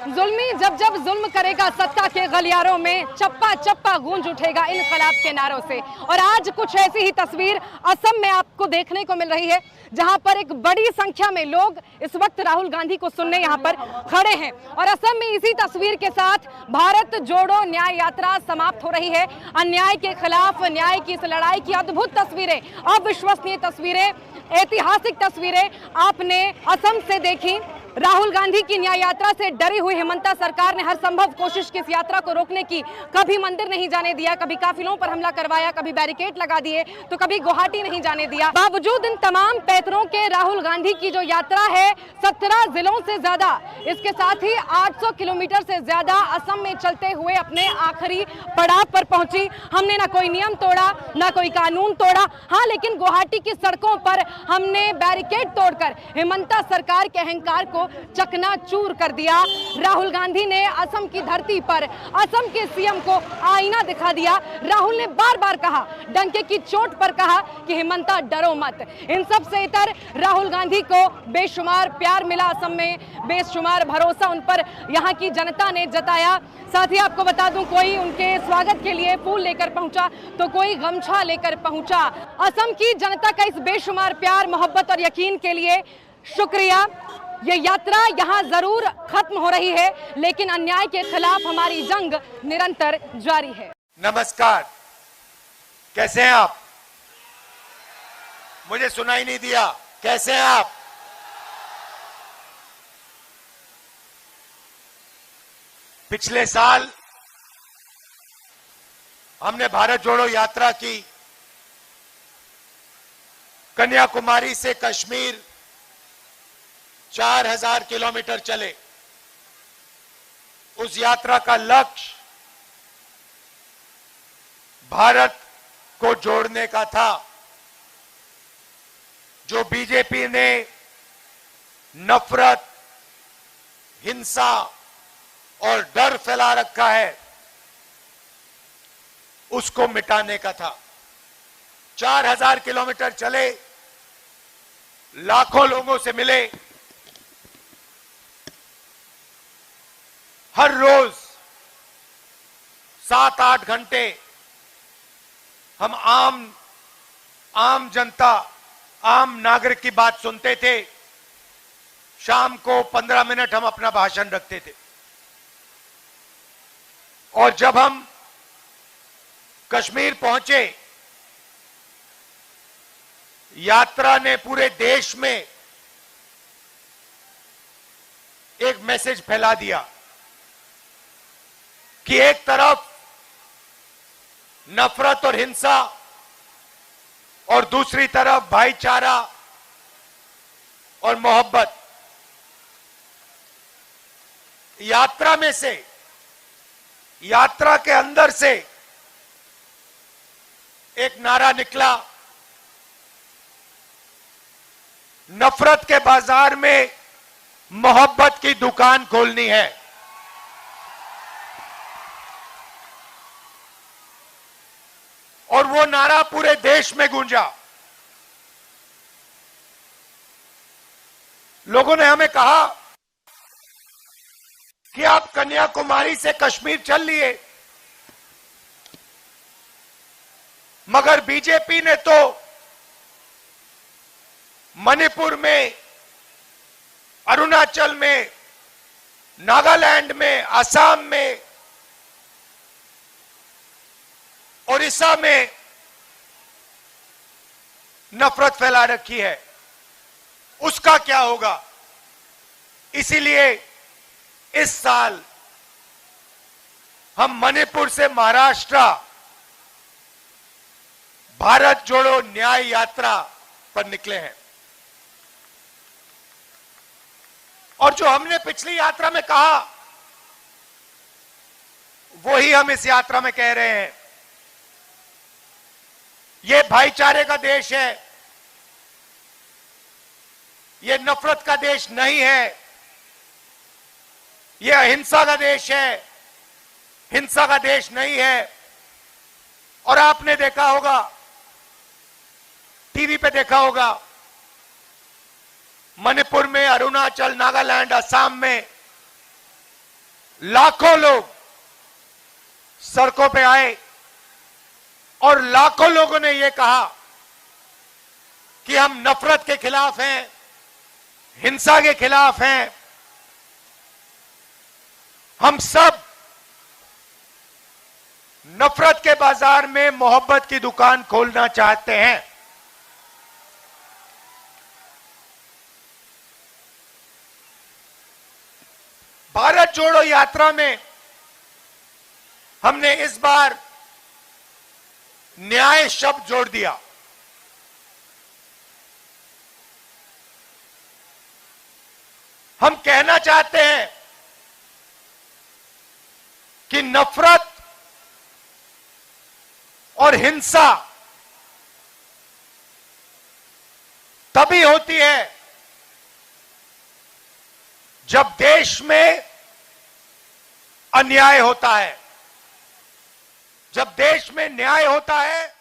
जुल्मी जब जब जुल्म करेगा सत्ता के गलियारों में, चप्पा चप्पा गूंज उठेगा इनकलाब के नारों से। और आज कुछ ऐसी ही तस्वीर असम में आपको देखने को मिल रही है, जहां पर एक बड़ी संख्या में लोग इस वक्त राहुल गांधी को सुनने यहां पर खड़े हैं। और असम में इसी तस्वीर के साथ भारत जोड़ो न्याय यात्रा समाप्त हो रही है। अन्याय के खिलाफ न्याय की इस लड़ाई की अद्भुत तस्वीरें, अविश्वसनीय तस्वीरें, ऐतिहासिक तस्वीरें आपने असम से देखी। राहुल गांधी की न्याय यात्रा से डरी हुई हेमंता सरकार ने हर संभव कोशिश की इस यात्रा को रोकने की। कभी मंदिर नहीं जाने दिया, कभी काफिलों पर हमला करवाया, कभी बैरिकेड लगा दिए, तो कभी गुवाहाटी नहीं जाने दिया। बावजूद इन तमाम पैतरों के राहुल गांधी की जो यात्रा है 17 जिलों से ज्यादा, इसके साथ ही 800 किलोमीटर से ज्यादा असम में चलते हुए अपने आखिरी पड़ाव पर पहुंची। हमने ना कोई नियम तोड़ा, ना कोई कानून तोड़ा। हाँ, लेकिन गुवाहाटी की सड़कों पर हमने बैरिकेड तोड़कर हेमंता सरकार के अहंकार को चकनाचूर कर दिया। राहुल गांधी ने असम की धरती पर असम के सीएम को आईना दिखा दिया। राहुल ने बार बार कहा, डंके की चोट पर कहा कि हेमंता डरो मत। इन सब से इतर राहुल गांधी को बेशुमार प्यार मिला असम में, बेशुमार भरोसा उन पर यहाँ की जनता ने जताया। साथ ही आपको बता दूं, कोई उनके स्वागत के लिए फूल लेकर पहुंचा तो कोई गमछा लेकर पहुंचा। असम की जनता का इस बेशुमार प्यार, मोहब्बत और यकीन के लिए शुक्रिया। ये यात्रा यहाँ जरूर खत्म हो रही है, लेकिन अन्याय के खिलाफ हमारी जंग निरंतर जारी है। नमस्कार, कैसे हैं आप? मुझे सुनाई नहीं दिया। कैसे हैं आप? पिछले साल हमने भारत जोड़ो यात्रा की। कन्याकुमारी से कश्मीर 4000 किलोमीटर चले। उस यात्रा का लक्ष्य भारत को जोड़ने का था। जो बीजेपी ने नफरत, हिंसा और डर फैला रखा है, उसको मिटाने का था। 4000 किलोमीटर चले, लाखों लोगों से मिले। हर रोज 7-8 घंटे हम आम जनता, आम नागरिक की बात सुनते थे। शाम को 15 मिनट हम अपना भाषण रखते थे। और जब हम कश्मीर पहुंचे, यात्रा ने पूरे देश में एक मैसेज फैला दिया कि एक तरफ नफरत और हिंसा और दूसरी तरफ भाईचारा और मोहब्बत। यात्रा में से, यात्रा के अंदर से एक नारा निकला, नफरत के बाजार में मोहब्बत की दुकान खोलनी है। और वो नारा पूरे देश में गूंजा। लोगों ने हमें कहा कि आप कन्याकुमारी से कश्मीर चल लिए, मगर बीजेपी ने तो मणिपुर में, अरुणाचल में, नागालैंड में, असम में, ओडिशा में नफरत फैला रखी है। उसका क्या होगा? इसीलिए इस साल हम मणिपुर से महाराष्ट्र भारत जोड़ो न्याय यात्रा पर निकले हैं। और जो हमने पिछली यात्रा में कहा, वही हम इस यात्रा में कह रहे हैं। ये भाईचारे का देश है, ये नफरत का देश नहीं है। ये अहिंसा का देश है, हिंसा का देश नहीं है। और आपने देखा होगा, टीवी पे देखा होगा, मणिपुर में, अरुणाचल, नागालैंड, असम में लाखों लोग सड़कों पे आए और लाखों लोगों ने यह कहा कि हम नफरत के खिलाफ हैं, हिंसा के खिलाफ हैं। हम सब नफरत के बाजार में मोहब्बत की दुकान खोलना चाहते हैं। भारत जोड़ो यात्रा में हमने इस बार न्याय शब्द जोड़ दिया। हम कहना चाहते हैं कि नफरत और हिंसा तभी होती है जब देश में अन्याय होता है। जब देश में न्याय होता है